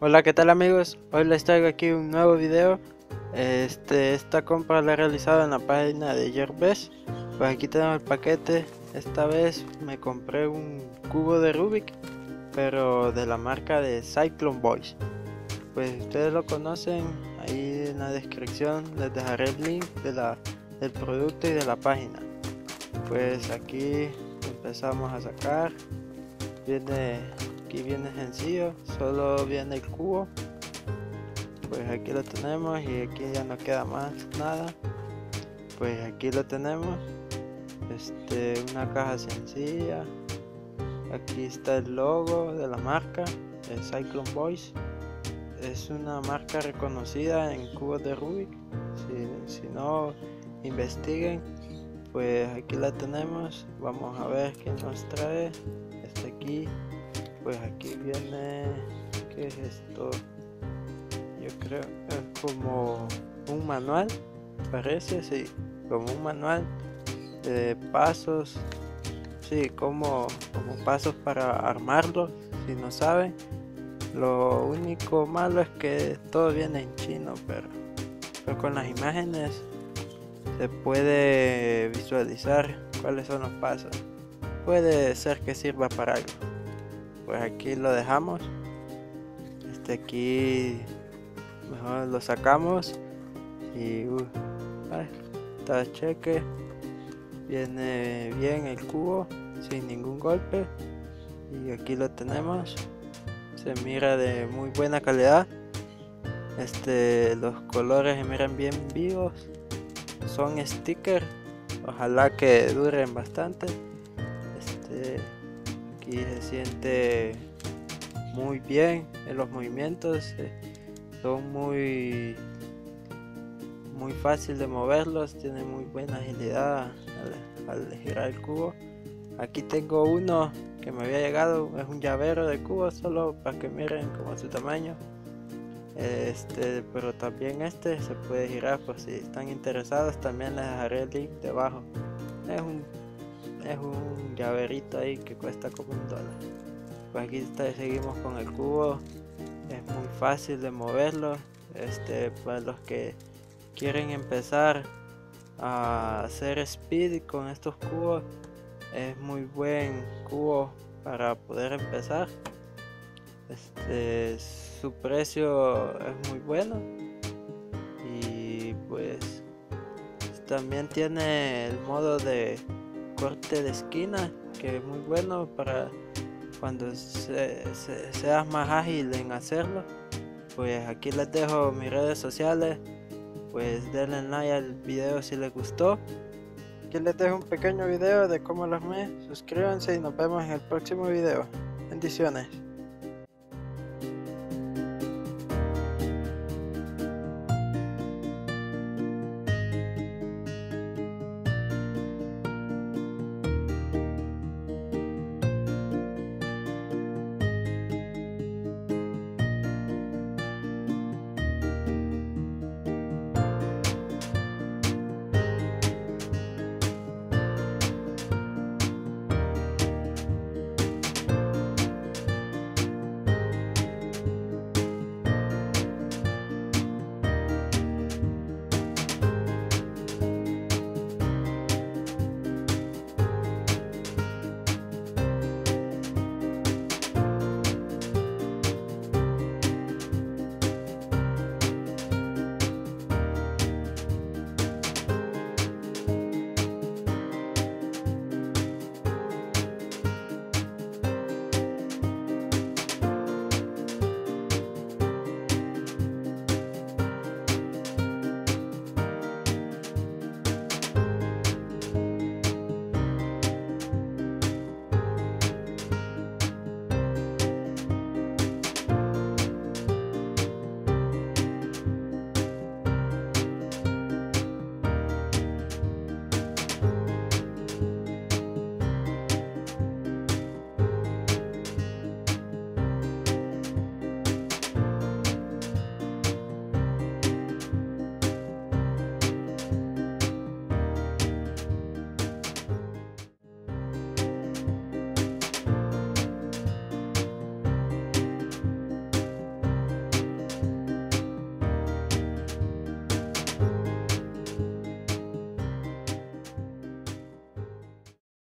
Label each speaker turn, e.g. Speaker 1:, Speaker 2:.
Speaker 1: Hola, ¿qué tal amigos? Hoy les traigo aquí un nuevo video. Esta compra la he realizado en la página de Gearbest. Pues aquí tenemos el paquete. Esta vez me compré un cubo de Rubik, pero de la marca de Cyclone Boys. Pues ustedes lo conocen, ahí en la descripción les dejaré el link del producto y de la página. Pues aquí empezamos a sacar. Aquí viene sencillo, solo viene el cubo. Pues aquí lo tenemos y aquí ya no queda más nada. Pues aquí lo tenemos, una caja sencilla. Aquí está el logo de la marca, el Cyclone Boys. Es una marca reconocida en cubos de Rubik. Si no, investiguen. Pues aquí la tenemos. Vamos a ver qué nos trae. Aquí, pues aquí viene, ¿qué es esto? Yo creo que es como un manual, parece, sí, como un manual de pasos, sí, como pasos para armarlo. Si no saben, lo único malo es que todo viene en chino, pero con las imágenes se puede visualizar cuáles son los pasos. Puede ser que sirva para algo. Pues aquí lo dejamos. Aquí mejor lo sacamos y está cheque. Viene bien el cubo sin ningún golpe. Y aquí lo tenemos. Se mira de muy buena calidad. Los colores se miran bien vivos. Son stickers. Ojalá que duren bastante. Aquí se siente muy bien en los movimientos, son muy fácil de moverlos, tienen muy buena agilidad al girar el cubo. Aquí tengo uno que me había llegado, es un llavero de cubo, solo para que miren como su tamaño. Pero también se puede girar, por si están interesados. También les dejaré el link debajo. Es un llaverito ahí que cuesta como $1. Pues aquí seguimos con el cubo. Es muy fácil de moverlo. Para los que quieren empezar a hacer speed con estos cubos, es muy buen cubo para poder empezar. Su precio es muy bueno y pues también tiene el modo de corte de esquina, que es muy bueno para cuando seas más ágil en hacerlo. Pues aquí les dejo mis redes sociales, pues denle like al video si les gustó. Aquí les dejo un pequeño video de cómo lo armé. Suscríbanse y nos vemos en el próximo video. Bendiciones.